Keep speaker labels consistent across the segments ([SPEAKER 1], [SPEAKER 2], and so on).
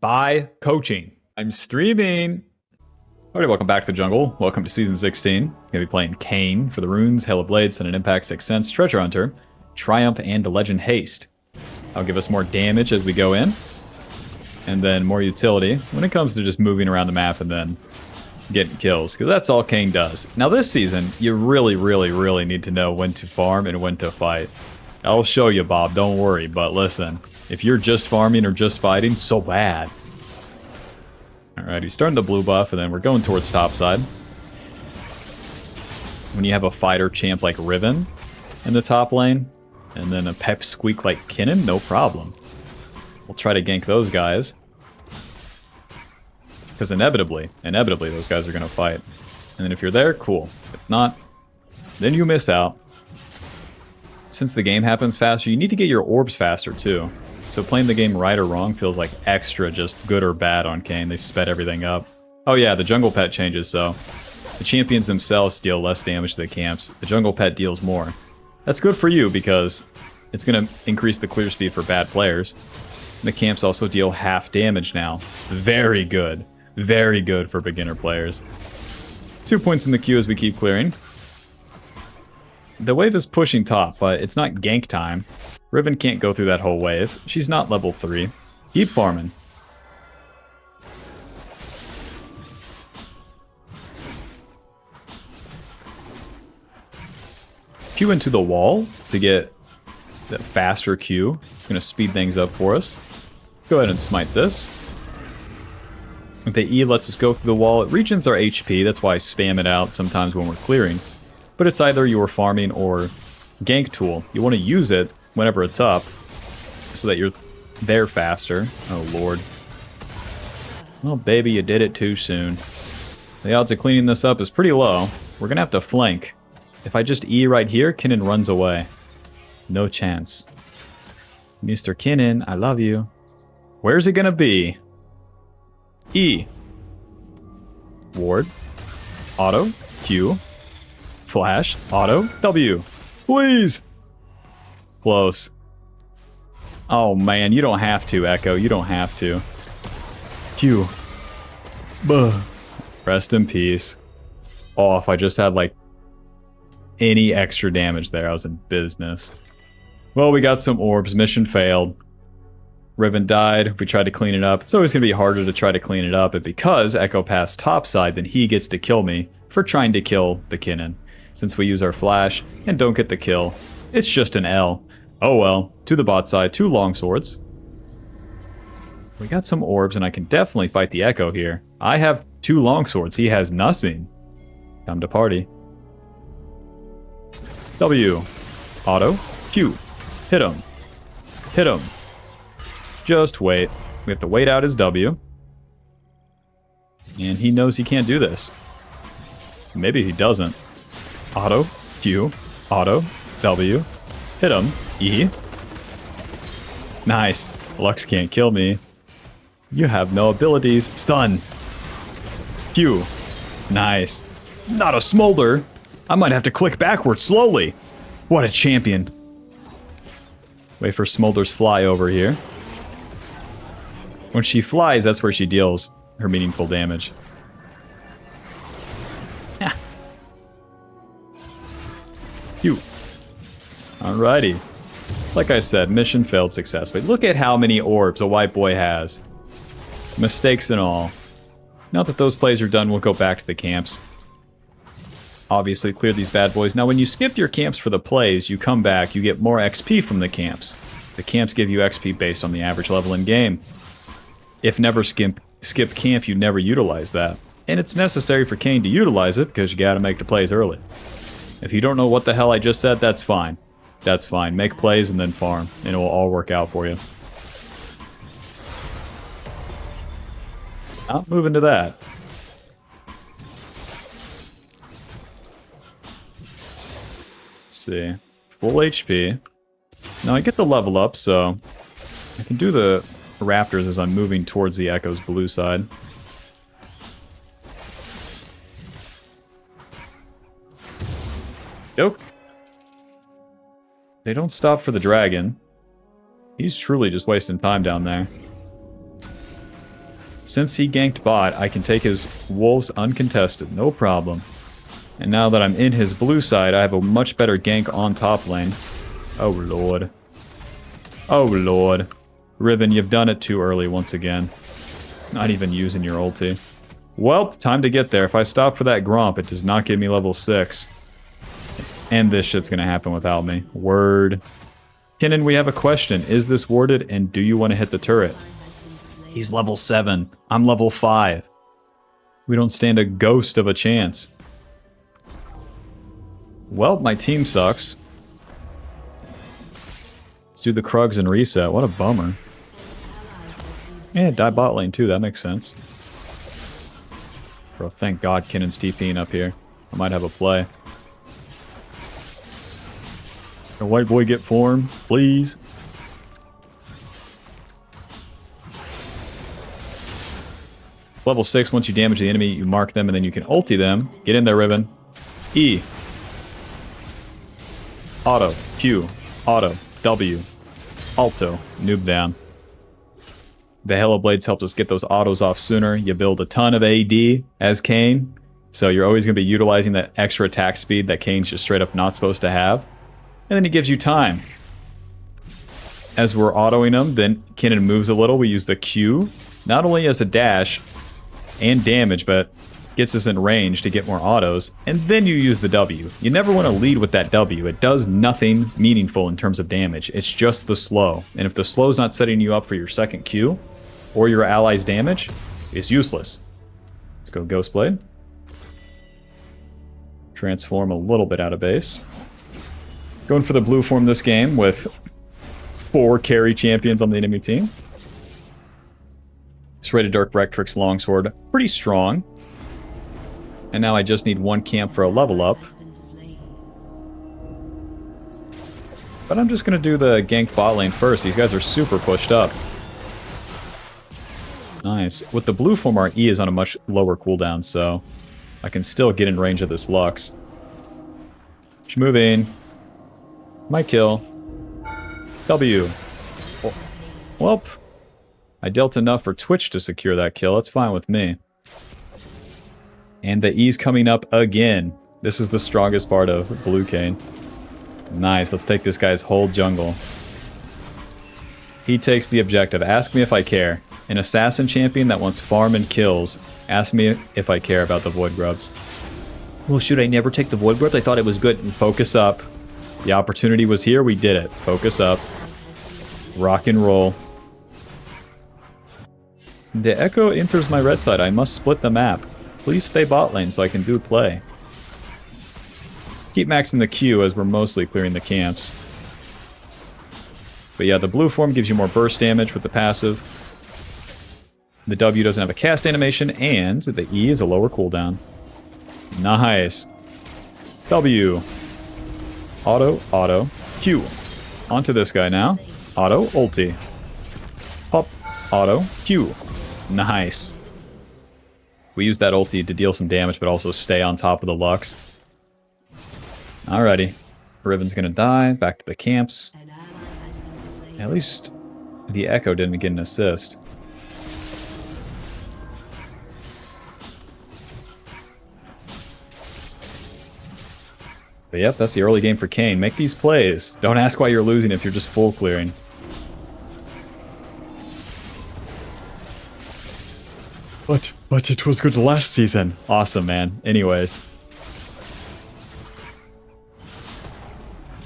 [SPEAKER 1] by coaching. I'm streaming. Alright, welcome back to the jungle. Welcome to season 16. Gonna be playing KAYN for the runes, Hail of Blades, and an Impact 6th Sense, Treasure Hunter, Triumph, and Legend Haste. That'll give us more damage as we go in, and then more utility when it comes to just moving around the map and then getting kills, because that's all KAYN does. Now this season, you really need to know when to farm and when to fight. I'll show you, Bob, don't worry, but listen, if you're just farming or just fighting, so bad. Alright, he's starting the blue buff, and then we're going towards topside. When you have a fighter champ like Riven in the top lane, and then a pep squeak like KAYN, no problem. We'll try to gank those guys. Because inevitably those guys are going to fight. And then if you're there, cool. If not, then you miss out. Since the game happens faster, you need to get your orbs faster too. So playing the game right or wrong feels like extra just good or bad on KAYN. They've sped everything up. Oh yeah, the jungle pet changes, so the champions themselves deal less damage to the camps. The jungle pet deals more. That's good for you because it's going to increase the clear speed for bad players. The camps also deal half damage now. Very good. Very good for beginner players. 2 points in the queue as we keep clearing. The wave is pushing top, but it's not gank time. Riven can't go through that whole wave. She's not level 3. Keep farming. Q into the wall to get the faster Q. It's going to speed things up for us. Let's go ahead and smite this. If the E lets us go through the wall, it regens our HP. That's why I spam it out sometimes when we're clearing. But it's either your farming or gank tool. You want to use it whenever it's up so that you're there faster. Oh, Lord. Oh, baby, you did it too soon. The odds of cleaning this up is pretty low. We're going to have to flank. If I just E right here, KAYN runs away. No chance. Mr. KAYN, I love you. Where's it going to be? E. Ward. Auto. Q. Flash. Auto. W. Please. Close. Oh man, you don't have to, Echo. You don't have to. Q. Buh. Rest in peace. Oh, if I just had like any extra damage there, I was in business. Well, we got some orbs. Mission failed. Riven died. We tried to clean it up. It's always going to be harder to try to clean it up, but because Echo passed topside, then he gets to kill me for trying to kill the KAYN. Since we use our flash and don't get the kill, it's just an L. Oh well. To the bot side, 2 longswords. We got some orbs, and I can definitely fight the Echo here. I have 2 longswords. He has nothing. Time to party. W. Auto. Q. Hit him. Hit him. Just wait. We have to wait out his W. And he knows he can't do this. Maybe he doesn't. Auto. Q. Auto. W. Hit him. E. Nice. Lux can't kill me. You have no abilities. Stun. Q. Nice. Not a smolder. I might have to click backwards slowly. What a champion. Wait for Smolder's fly over here. When she flies, that's where she deals her meaningful damage. Q. Alrighty. Like I said, mission failed successfully. Look at how many orbs a white boy has. Mistakes and all. Now that those plays are done, we'll go back to the camps. Obviously clear these bad boys. Now when you skip your camps for the plays, you come back, you get more XP from the camps. The camps give you XP based on the average level in game. If never skip camp, you never utilize that. And it's necessary for KAYN to utilize it because you gotta make the plays early. If you don't know what the hell I just said, that's fine. That's fine. Make plays and then farm, and it will all work out for you. Not moving to that. Let's see. Full HP. Now I get the level up, so I can do the raptors as I'm moving towards the Echo's blue side. Nope. They don't stop for the dragon. He's truly just wasting time down there. Since he ganked bot, I can take his wolves uncontested, no problem. And now that I'm in his blue side, I have a much better gank on top lane. Oh lord. Oh lord. Riven, you've done it too early once again. Not even using your ulti. Well, time to get there. If I stop for that Gromp, it does not give me level 6. And this shit's gonna happen without me. Word. KAYN, we have a question. Is this warded, and do you want to hit the turret? He's level 7. I'm level 5. We don't stand a ghost of a chance. Well, my team sucks. Let's do the Krugs and reset. What a bummer. And die bot lane too, that makes sense. Bro, thank God KAYN's TPing up here. I might have a play. A white boy get form, please. Level 6, once you damage the enemy, you mark them, and then you can ulti them. Get in there, Riven. E. Auto. Q. Auto. W. Alto. Noob down. The Halo Blades helped us get those autos off sooner. You build a ton of AD as KAYN, so you're always going to be utilizing that extra attack speed that KAYN's just straight up not supposed to have. And then he gives you time. As we're autoing him, then KAYN moves a little. We use the Q, not only as a dash and damage, but gets us in range to get more autos. And then you use the W. You never want to lead with that W. It does nothing meaningful in terms of damage. It's just the slow. And if the slow's not setting you up for your second Q, or your ally's damage, it's useless. Let's go Ghostblade. Transform a little bit out of base. Going for the blue form this game with 4 carry champions on the enemy team. Serrated Dark Rectrix Longsword, pretty strong. And now I just need 1 camp for a level up. But I'm just going to do the gank bot lane first. These guys are super pushed up. Nice. With the blue form, our E is on a much lower cooldown, so I can still get in range of this Lux. She's moving. Might kill. W. Well, I dealt enough for Twitch to secure that kill. That's fine with me. And the E's coming up again. This is the strongest part of blue KAYN. Nice. Let's take this guy's whole jungle. He takes the objective. Ask me if I care. An assassin champion that wants farm and kills. Ask me if I care about the Void Grubs. Well, should I never take the Void Grubs? I thought it was good. And focus up. The opportunity was here. We did it. Focus up. Rock and roll. The Echo enters my red side. I must split the map. Please stay bot lane so I can do play. Keep maxing the Q as we're mostly clearing the camps. But yeah, the blue form gives you more burst damage with the passive. The W doesn't have a cast animation, and the E is a lower cooldown. Nice. W. Auto, auto, Q. Onto this guy now. Auto, ulti. Pop, auto, Q. Nice. We use that ulti to deal some damage, but also stay on top of the Lux. Alrighty. Riven's gonna die. Back to the camps. At least the Echo didn't get an assist. But yep, that's the early game for KAYN. Make these plays. Don't ask why you're losing if you're just full clearing. But it was good last season. Awesome, man. Anyways.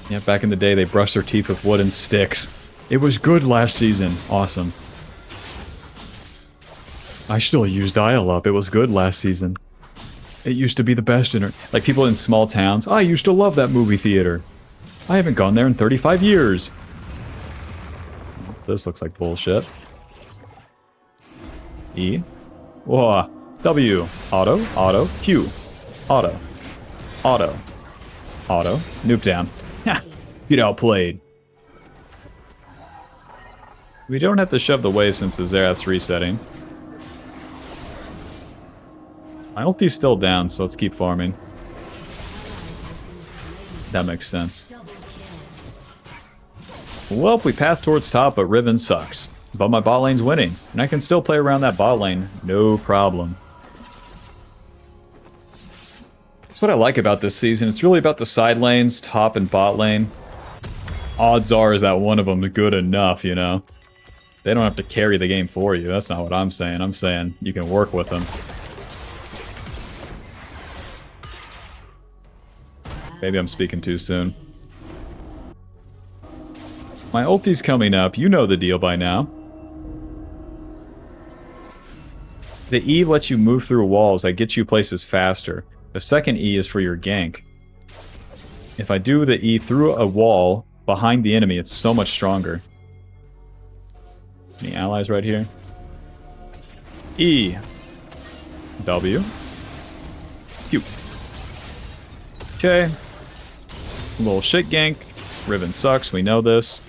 [SPEAKER 1] Yeah, back in the day, they brushed their teeth with wooden sticks. It was good last season. Awesome. I still use dial-up. It was good last season. It used to be the best like people in small towns. I used to love that movie theater. I haven't gone there in 35 years. This looks like bullshit. E. Whoa. W. Auto. Auto. Q. Auto. Auto. Auto. Noob down. Ha! Get outplayed. We don't have to shove the wave since the Xerath's resetting. My ulti's still down, so let's keep farming. That makes sense. Well, we path towards top, but Riven sucks. But my bot lane's winning, and I can still play around that bot lane, no problem. That's what I like about this season. It's really about the side lanes, top and bot lane. Odds are is that one of them is good enough, you know? They don't have to carry the game for you. That's not what I'm saying. I'm saying you can work with them. Maybe I'm speaking too soon. My ulti's coming up. You know the deal by now. The E lets you move through walls that get you places faster. The second E is for your gank. If I do the E through a wall behind the enemy, it's so much stronger. Any allies right here? E. W. Q. Okay. A little shit gank. Riven sucks, we know this.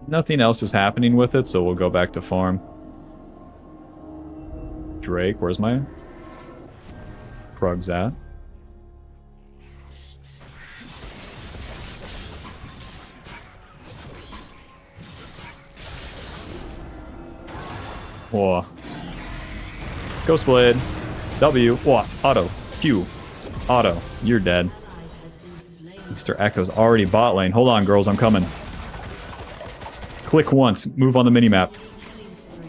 [SPEAKER 1] Nothing else is happening with it, so we'll go back to farm. Drake, where's my Krugs at? Whoa. Ghostblade. W. Whoa. Auto. Q. Auto. You're dead. Mr. Echo's already bot lane. Hold on, girls. I'm coming. Click once. Move on the minimap.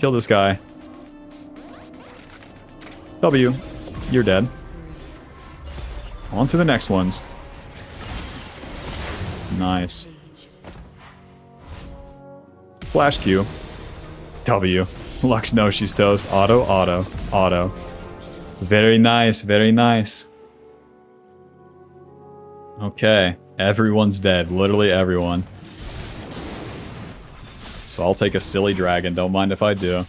[SPEAKER 1] Kill this guy. W. You're dead. On to the next ones. Nice. Flash Q. W. Lux knows she's toast. Auto, auto, auto. Very nice, very nice. Okay. Everyone's dead. Literally everyone. So I'll take a silly dragon. Don't mind if I do.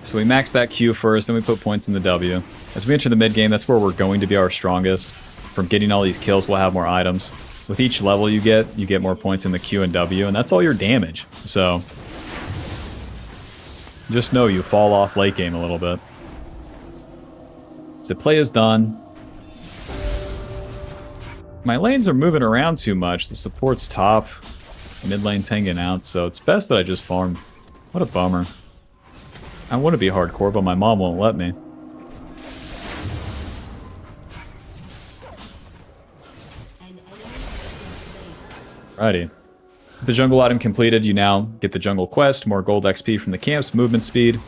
[SPEAKER 1] So we max that Q first, then we put points in the W. As we enter the mid game, that's where we're going to be our strongest. From getting all these kills, we'll have more items. With each level you get more points in the Q and W, and that's all your damage. So just know you fall off late game a little bit. So play is done. My lanes are moving around too much. The support's top. Mid lane's hanging out, so it's best that I just farm. What a bummer. I want to be hardcore, but my mom won't let me. Alrighty. The jungle item completed, you now get the jungle quest, more gold XP from the camps, movement speed,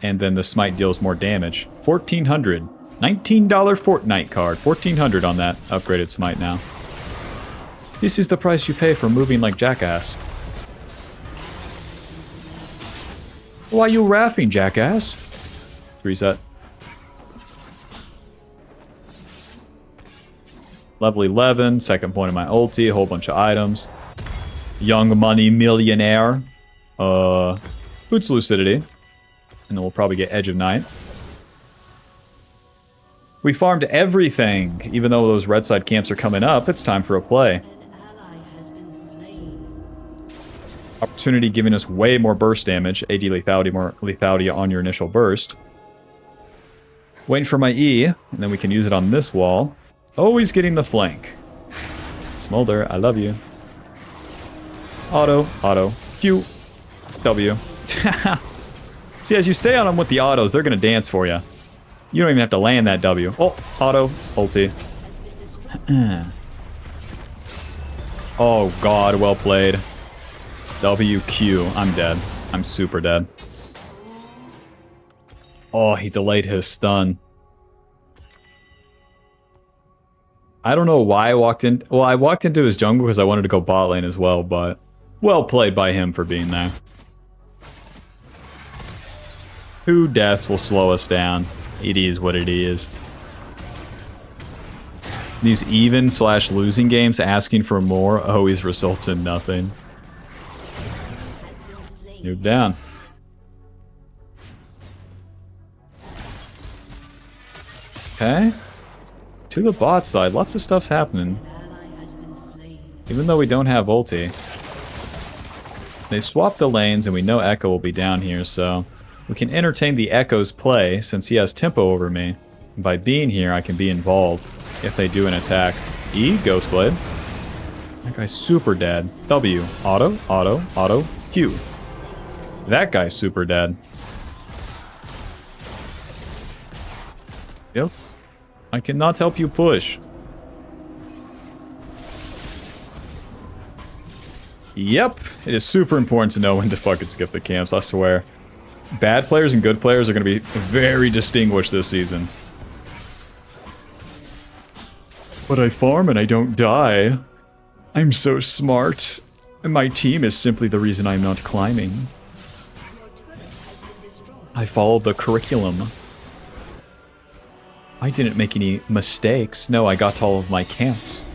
[SPEAKER 1] and then the smite deals more damage. 1400. $19 Fortnite card. 1400 on that upgraded smite now. This is the price you pay for moving like jackass. Why you raffing, jackass? Reset. Level 11, second point of my ulti, a whole bunch of items. Young money millionaire. Boots Lucidity. And then we'll probably get Edge of Night. We farmed everything. Even though those red side camps are coming up, it's time for a play. Opportunity giving us way more burst damage. AD lethality, more lethality on your initial burst. Waiting for my E, and then we can use it on this wall. Always getting the flank. Smolder, I love you. Auto, auto, Q, W. See, as you stay on them with the autos, they're going to dance for you. You don't even have to land that W. Oh, auto, ulti. Oh god, well played. WQ, I'm dead. I'm super dead. Oh, he delayed his stun. I don't know why I walked in. Well, I walked into his jungle because I wanted to go bot lane as well, but well played by him for being there. 2 deaths will slow us down. It is what it is. These even/losing games asking for more always results in nothing. Noob down. Okay. To the bot side, lots of stuff's happening. Even though we don't have ulti. They swapped the lanes and we know Echo will be down here, so we can entertain the Echo's play since he has tempo over me. And by being here, I can be involved if they do an attack. E, Ghostblade. That guy's super dead. W. Auto, auto, auto, Q. That guy's super dead. Yep. I cannot help you push. Yep. It is super important to know when to fucking skip the camps, I swear. Bad players and good players are going to be very distinguished this season. But I farm and I don't die. I'm so smart. And my team is simply the reason I'm not climbing. I followed the curriculum. I didn't make any mistakes. No, I got to all of my camps.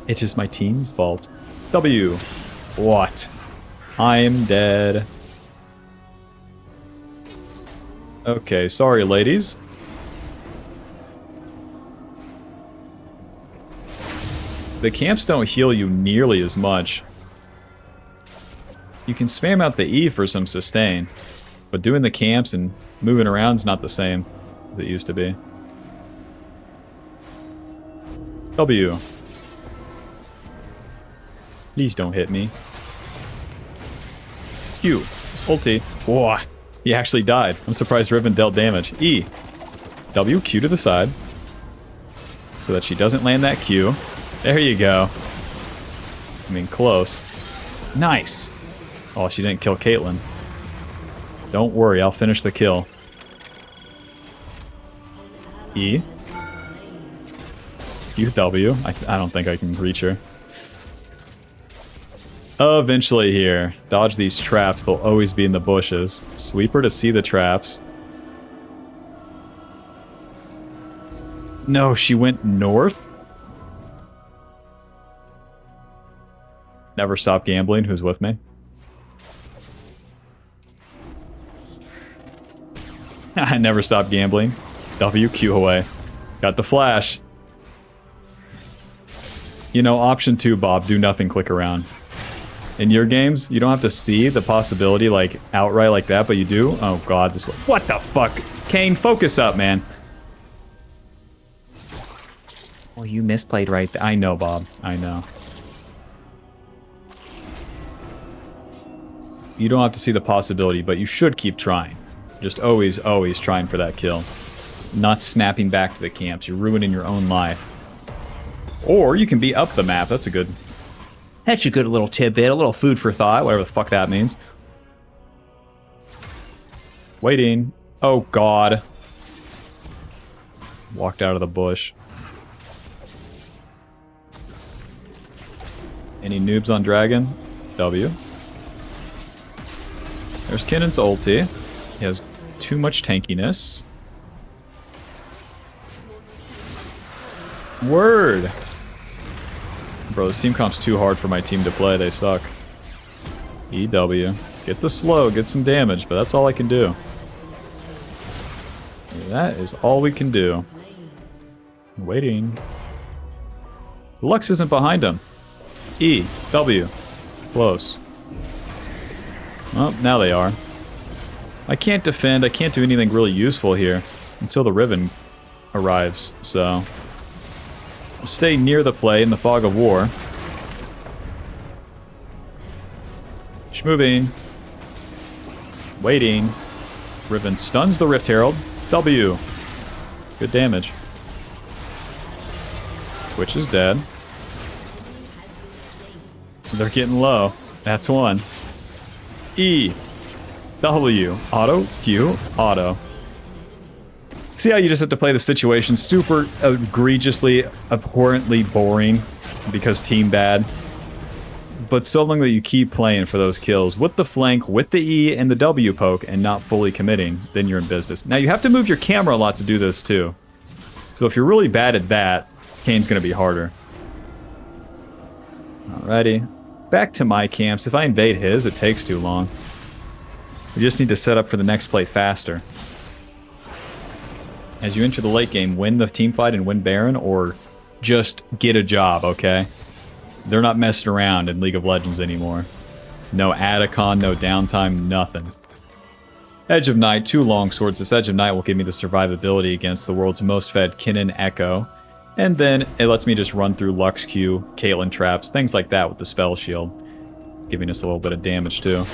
[SPEAKER 1] It is my team's fault. W. What? I'm dead. Okay, sorry, ladies. The camps don't heal you nearly as much. You can spam out the E for some sustain, but doing the camps and moving around is not the same as it used to be. W. Please don't hit me. Q. Ulti. Whoa. He actually died. I'm surprised Riven dealt damage. E. W. Q to the side. So that she doesn't land that Q. There you go. I mean, close. Nice. Oh, she didn't kill Caitlyn. Don't worry, I'll finish the kill. E. Q, W. I don't think I can reach her. Eventually here. Dodge these traps. They'll always be in the bushes. Sweeper to see the traps. No, she went north? Never stop gambling. Who's with me? I never stop gambling. WQ away. Got the flash. You know, option 2, Bob. Do nothing, click around. In your games, you don't have to see the possibility, like, outright like that, but you do. Oh, God. This. What the fuck? KAYN, focus up, man. Well, you misplayed right there. I know, Bob. I know. You don't have to see the possibility, but you should keep trying. Just always, always trying for that kill. Not snapping back to the camps. You're ruining your own life. Or you can be up the map. That's a good little tidbit. A little food for thought. Whatever the fuck that means. Waiting. Oh, God. Walked out of the bush. Any noobs on Dragon? W. There's Kinnon's ulti. He has too much tankiness. Word! Bro, this team comp's too hard for my team to play. They suck. EW. Get the slow, get some damage, but that's all I can do. That is all we can do. Waiting. Lux isn't behind him. E. W. Close. Well, now they are. I can't defend, I can't do anything really useful here until the Riven arrives, so... Stay near the play in the fog of war. Schmoving. Waiting. Riven stuns the Rift Herald. W. Good damage. Twitch is dead. They're getting low. That's one. E. W. Auto. Q. Auto. See how you just have to play the situation super egregiously, abhorrently boring because team bad. But so long that you keep playing for those kills with the flank, with the E and the W poke, and not fully committing, then you're in business. Now you have to move your camera a lot to do this too. So if you're really bad at that, KAYN's going to be harder. Alrighty. Back to my camps. If I invade his, it takes too long. We just need to set up for the next play faster. As you enter the late game, win the team fight and win Baron, or just get a job, okay? They're not messing around in League of Legends anymore. No Adacon, no downtime, nothing. Edge of Night, 2 longswords. This Edge of Night will give me the survivability against the world's most fed Kinnan Echo. And then it lets me just run through Lux Q, Caitlyn traps, things like that with the spell shield. Giving us a little bit of damage too.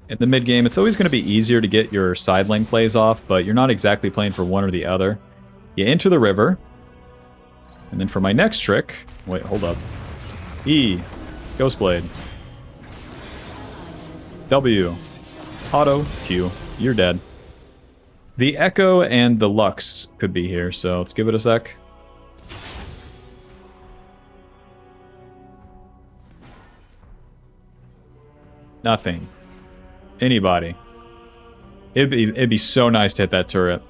[SPEAKER 1] In the mid game, it's always going to be easier to get your side lane plays off, but you're not exactly playing for one or the other. You enter the river. And then for my next trick... Wait, hold up. E. Ghostblade. W. Auto. Q. You're dead. The Echo and the Lux could be here, so let's give it a sec. Nothing. Anybody. It'd be so nice to hit that turret.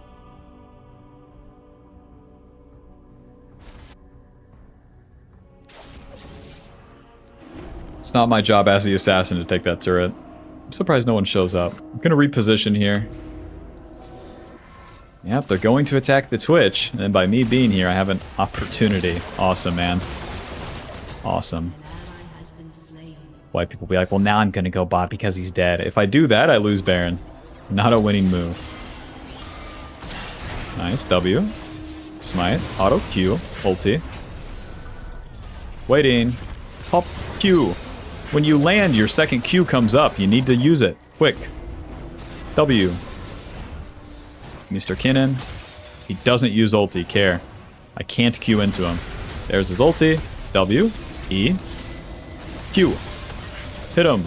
[SPEAKER 1] It's not my job as the assassin to take that turret. I'm surprised no one shows up. I'm gonna reposition here. Yep, they're going to attack the Twitch, and then by me being here, I have an opportunity. Awesome, man. Awesome. White people be like, well, now I'm gonna go bot because he's dead. If I do that, I lose Baron. Not a winning move. Nice, W. Smite, auto, Q, ulti. Waiting. Pop, Q. When you land, your second Q comes up. You need to use it. Quick. W. Mr. Kinnan. He doesn't use ulti. Care. I can't Q into him. There's his ulti. W. E. Q. Hit him.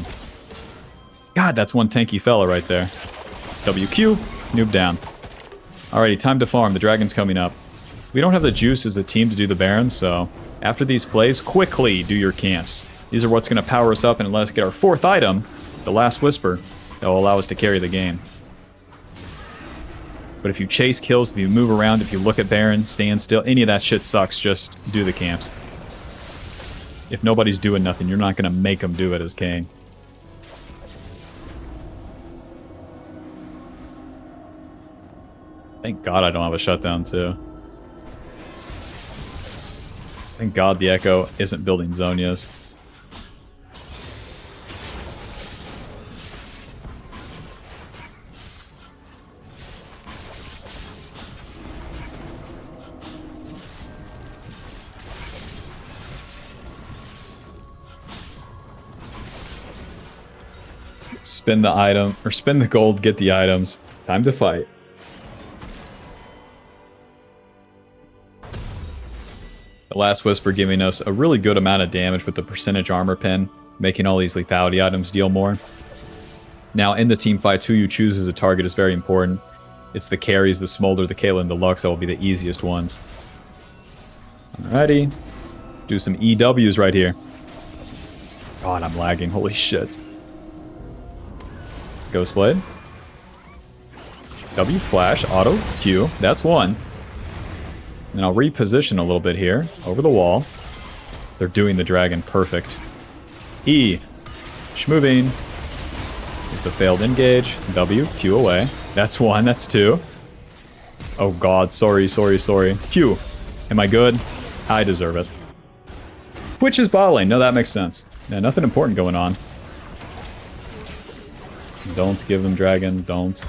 [SPEAKER 1] God, that's one tanky fella right there. WQ. Noob down. Alrighty, time to farm. The dragon's coming up. We don't have the juice as a team to do the Baron, so after these plays, quickly do your camps. These are what's going to power us up and let us get our fourth item, the Last Whisper, that will allow us to carry the game. But if you chase kills, if you move around, if you look at Baron, stand still, any of that shit sucks. Just do the camps. If nobody's doing nothing, you're not going to make them do it as KAYN. Thank God I don't have a shutdown too. Thank God the Echo isn't building Zonias. Spin the item, or spin the gold, get the items. Time to fight. The Last Whisper giving us a really good amount of damage with the percentage armor pin, making all these lethality items deal more. Now, in the team fights, who you choose as a target is very important. It's the carries, the Smolder, the Caitlyn, the Lux that will be the easiest ones. Alrighty. Do some EWs right here. God, I'm lagging. Holy shit. Ghostblade. W, flash, auto, Q. That's one. And I'll reposition a little bit here. Over the wall. They're doing the dragon perfect. E. Schmoving. Is the failed engage. W. Q away. That's one. That's two. Oh god. Sorry. Q. Am I good? I deserve it. Twitch is bot lane. No, that makes sense. Yeah, nothing important going on. Don't give them dragon. Don't.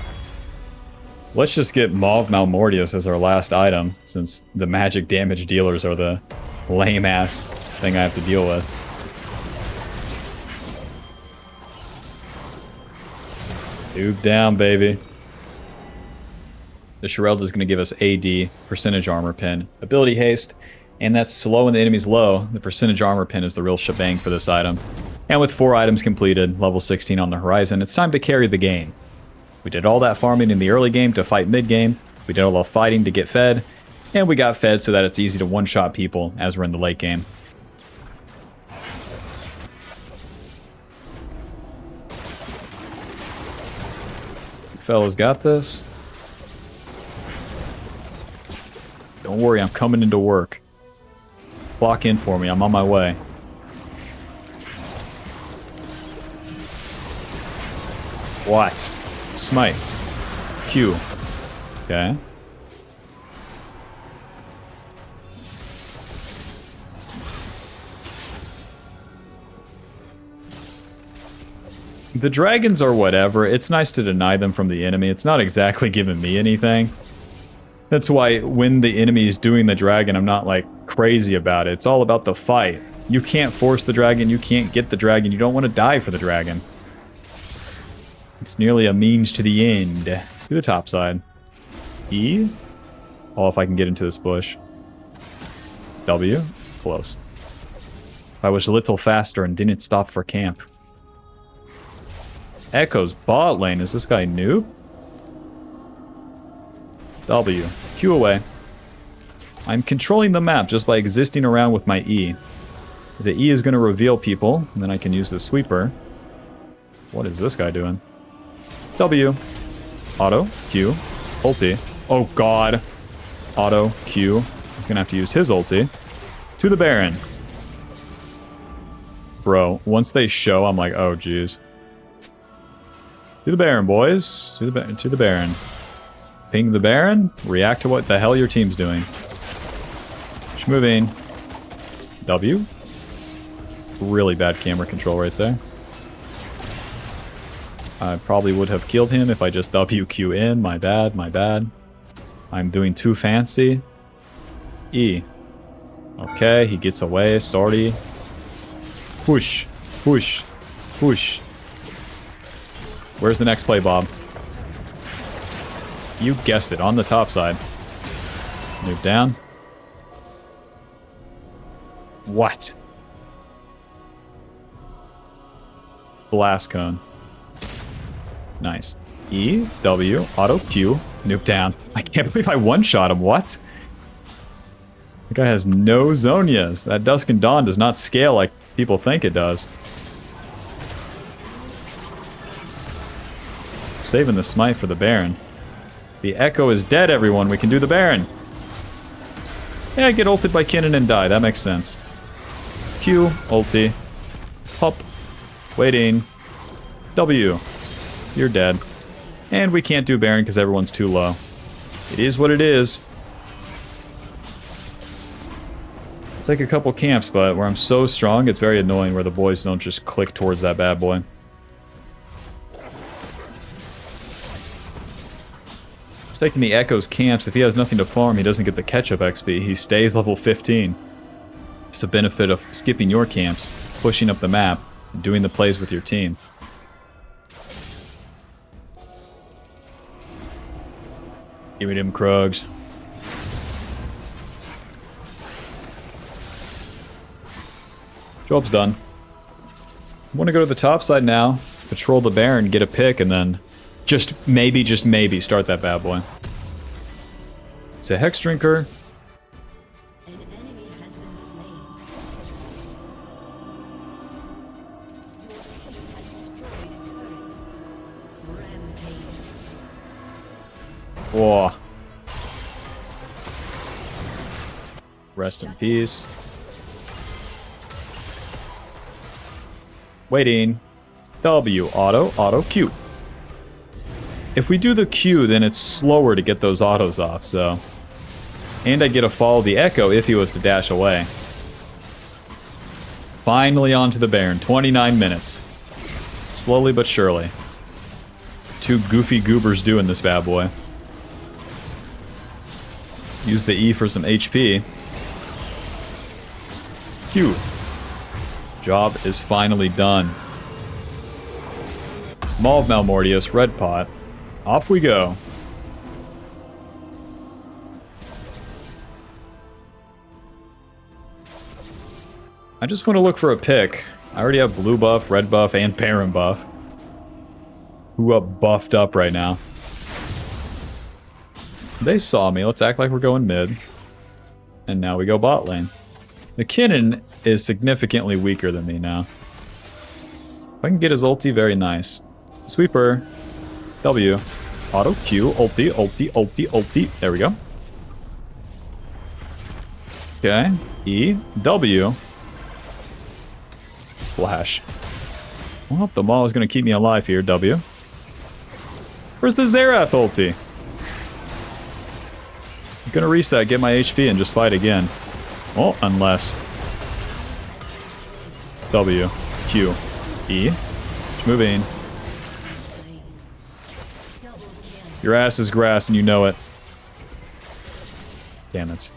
[SPEAKER 1] Let's just get Mauve Malmortius as our last item, since the magic damage dealers are the lame-ass thing I have to deal with. Noob down, baby. The Shirelda is going to give us AD, percentage armor pin, ability haste, and that's slow when the enemy's low. The percentage armor pin is the real shebang for this item. And with 4 items completed, level 16 on the horizon, it's time to carry the game. We did all that farming in the early game to fight mid-game, we did all the fighting to get fed, and we got fed so that it's easy to one-shot people as we're in the late game. You fellas got this. Don't worry, I'm coming into work. Clock in for me, I'm on my way. What? Smite. Q. Okay. The dragons are whatever. It's nice to deny them from the enemy. It's not exactly giving me anything. That's why when the enemy is doing the dragon, I'm not like crazy about it. It's all about the fight. You can't force the dragon, you can't get the dragon, you don't want to die for the dragon. It's nearly a means to the end. To the top side. E. Oh, if I can get into this bush. W. Close. If I was a little faster and didn't stop for camp. Echo's bot lane. Is this guy noob? W. Q away. I'm controlling the map just by existing around with my E. The E is going to reveal people, and then I can use the sweeper. What is this guy doing? W. Auto. Q. Ulti. Oh god. Auto. Q. He's going to have to use his ulti. To the Baron. Bro, once they show, I'm like, oh jeez. To the Baron, boys. To the Baron. Ping the Baron. React to what the hell your team's doing. Moving. W. Really bad camera control right there. I probably would have killed him if I just WQ in. My bad, my bad. I'm doing too fancy. E. Okay, he gets away. Sorry. Push. Push. Push. Where's the next play, Bob? You guessed it, on the top side. Move down. What? Blast cone. Nice. E, W, auto, Q, nuke down. I can't believe I one-shot him, what? The guy has no Zonias. That Dusk and Dawn does not scale like people think it does. Saving the smite for the Baron. The Echo is dead, everyone. We can do the Baron. Yeah, get ulted by Kinnan and die. That makes sense. Q, ulti. Pop. Waiting. W. You're dead. And we can't do Baron because everyone's too low. It is what it is. It's like a couple camps, but where I'm so strong, it's very annoying where the boys don't just click towards that bad boy. Just taking the Echo's camps, if he has nothing to farm, he doesn't get the catch-up XP. He stays level 15. It's the benefit of skipping your camps, pushing up the map, and doing the plays with your team. Give me them Krugs. Job's done. I want to go to the top side now, patrol the Baron, get a pick, and then just maybe start that bad boy. It's a Hex Drinker.
[SPEAKER 2] An enemy has been slain. Your team has destroyed a turret. Rampage.
[SPEAKER 1] Whoa. Rest in peace. Waiting. W. Auto. Auto. Q. If we do the Q, then it's slower to get those autos off, so... And I get to follow the Echo if he was to dash away. Finally onto the Baron. 29 minutes. Slowly but surely. Two goofy goobers doing this bad boy. Use the E for some HP. Q. Job is finally done. Maul of Malmortius, red pot. Off we go. I just want to look for a pick. I already have blue buff, red buff, and Baron buff. Who up buffed up right now? They saw me. Let's act like we're going mid. And now we go bot lane. The Kinnan is significantly weaker than me now. If I can get his ulti, very nice. Sweeper. W. Auto. Q. Ulti. Ulti. Ulti. Ulti. There we go. Okay. E. W. Flash. Well, the Maul is going to keep me alive here. W. Where's the Xerath ulti? I'm going to reset, get my HP, and just fight again. Oh, unless... W. Q. E. Moving. Your ass is grass and you know it. Damn it.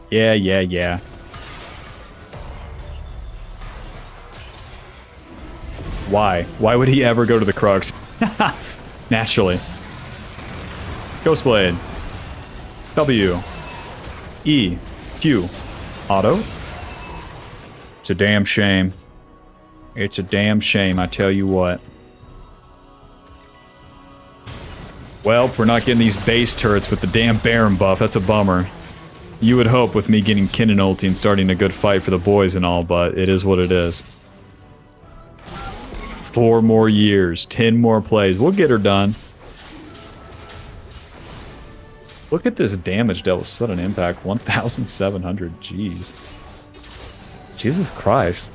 [SPEAKER 1] Yeah, yeah, yeah. Why? Why would he ever go to the Krugs? Naturally. Ghostblade. W. E. Q. Auto. It's a damn shame. It's a damn shame, I tell you what. Well, we're not getting these base turrets with the damn Baron buff. That's a bummer. You would hope with me getting KAYN ulti and starting a good fight for the boys and all, but it is what it is. 4 more years, 10 more plays. We'll get her done. Look at this damage dealt with sudden impact. 1,700. Jeez. Jesus Christ.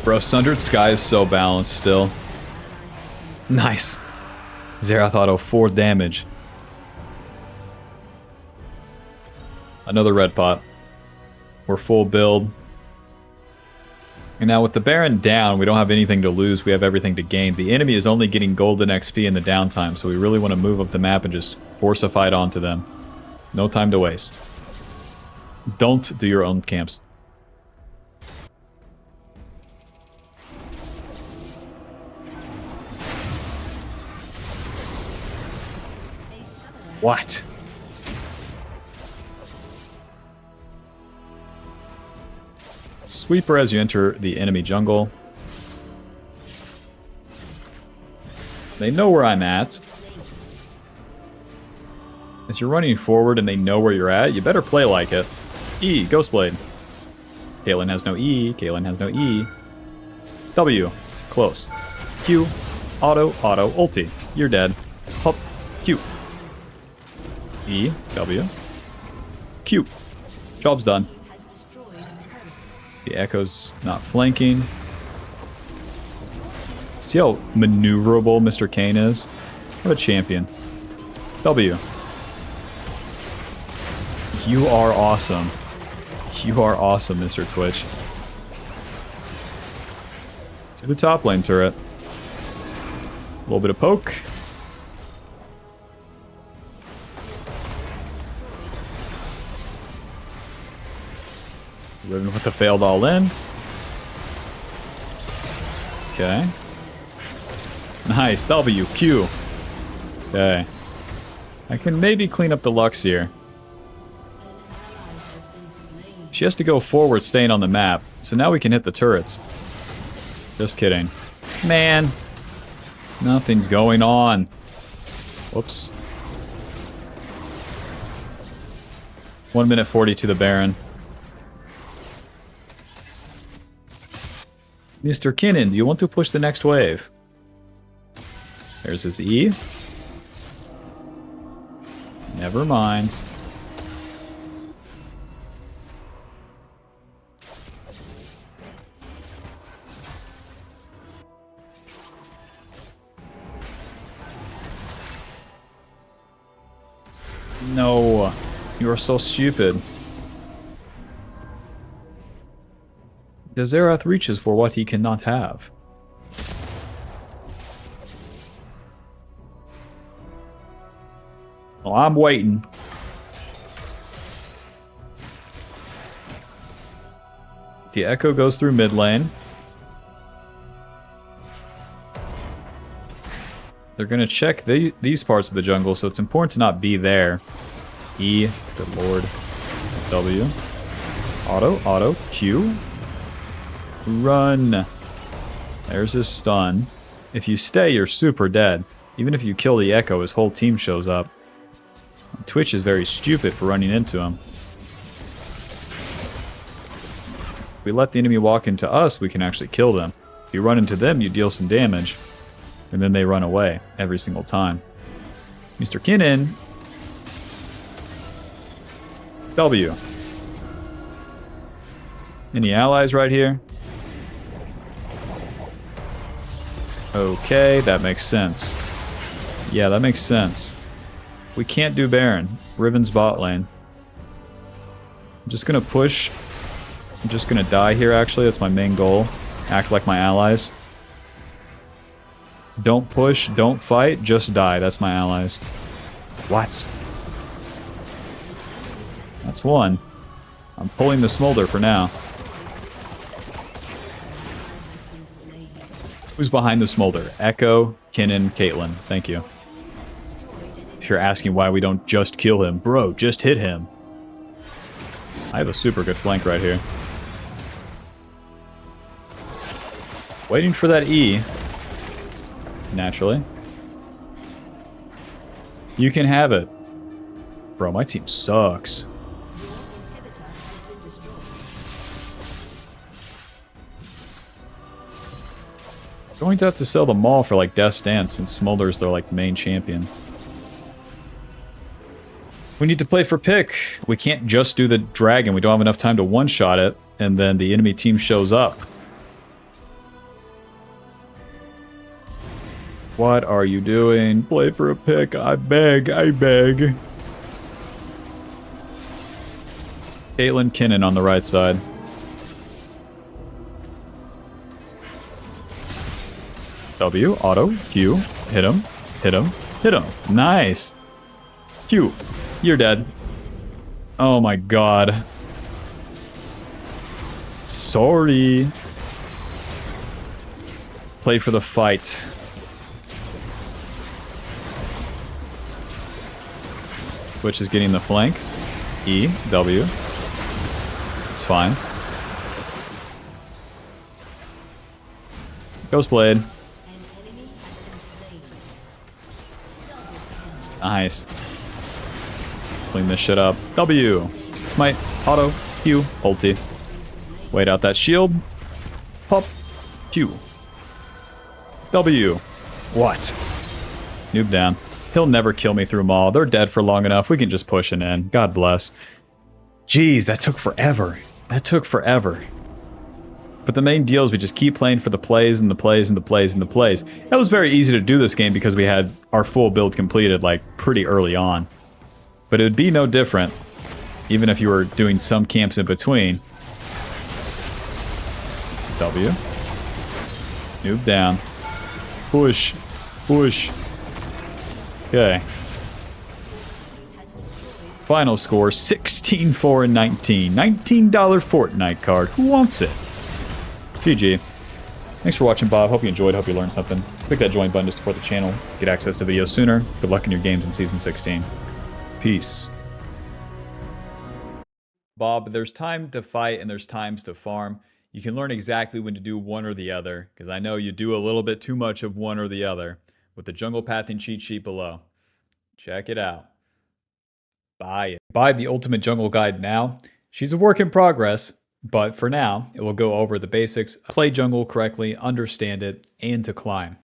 [SPEAKER 1] Bro, Sundered Sky is so balanced still. Nice. Xerath auto 4 damage. Another red pot. We're full build. And now with the Baron down, we don't have anything to lose, we have everything to gain. The enemy is only getting golden XP in the downtime, so we really want to move up the map and just force a fight onto them. No time to waste. Don't do your own camps. What? Sweeper as you enter the enemy jungle. They know where I'm at. As you're running forward and they know where you're at, you better play like it. E, Ghostblade. KAYN has no E, KAYN has no E. W, close. Q, auto, ulti. You're dead. Hop, Q. E, W. Q. Job's done. The Echo's not flanking. See how maneuverable Mr. KAYN is? What a champion. W. You are awesome. You are awesome, Mr. Twitch. To the top lane turret. A little bit of poke. Riven with a failed all-in. Okay. Nice. W. Q. Okay. I can maybe clean up the Lux here. She has to go forward, staying on the map. So now we can hit the turrets. Just kidding. Man. Nothing's going on. Whoops. 1 minute 40 to the Baron. Mr. KAYN, do you want to push the next wave? There's his E. Never mind. No, you are so stupid. The Xerath reaches for what he cannot have. Well, I'm waiting. The Echo goes through mid lane. They're gonna check these parts of the jungle, so it's important to not be there. E, good lord. W. Auto, Q. Run. There's his stun. If you stay, you're super dead. Even if you kill the Echo, his whole team shows up. Twitch is very stupid for running into him. If we let the enemy walk into us, we can actually kill them. If you run into them, you deal some damage. And then they run away every single time. Mr. KAYN. W. Any allies right here? Okay, that makes sense. Yeah, that makes sense. We can't do Baron. Riven's bot lane. I'm just gonna push. I'm just gonna die here, actually. That's my main goal. Act like my allies. Don't push, don't fight, just die. That's my allies. What? That's one. I'm pulling the smolder for now. Who's behind the smolder? Echo, KAYN, Caitlyn. Thank you. If you're asking why we don't just kill him, bro, just hit him. I have a super good flank right here. Waiting for that E. Naturally. You can have it. Bro, my team sucks. Going to have to sell the Maul for like Death's Dance since Smolder's their like main champion. We need to play for pick. We can't just do the dragon. We don't have enough time to one-shot it, and then the enemy team shows up. What are you doing? Play for a pick. I beg. I beg. Caitlyn, KAYN on the right side. W, auto, Q, hit him, hit him, hit him. Nice. Q, you're dead. Oh my god. Sorry. Play for the fight. Twitch is getting the flank. E, W. It's fine. Ghost Blade. Nice. Clean this shit up. W. Smite. Auto. Q. Ulti. Wait out that shield. Pop. Q. W. What? Noob down. He'll never kill me through Maul. They're dead for long enough. We can just push an in. God bless. Jeez, that took forever. That took forever. But the main deal is we just keep playing for the plays and the plays and the plays and the plays. It was very easy to do this game because we had our full build completed like pretty early on. But it would be no different, even if you were doing some camps in between. W. Noob down. Push. Push. Okay. Final score, 16-4-19. $19 Fortnite card. Who wants it? GG. Thanks for watching, Bob. Hope you enjoyed. Hope you learned something. Click that join button to support the channel. Get access to videos sooner. Good luck in your games in Season 16. Peace. Bob, there's time to fight and there's times to farm. You can learn exactly when to do one or the other, because I know you do a little bit too much of one or the other, with the jungle pathing cheat sheet below. Check it out. Buy it. Buy the Ultimate Jungle Guide now. She's a work in progress, but for now, it will go over the basics, play jungle correctly, understand it, and to climb.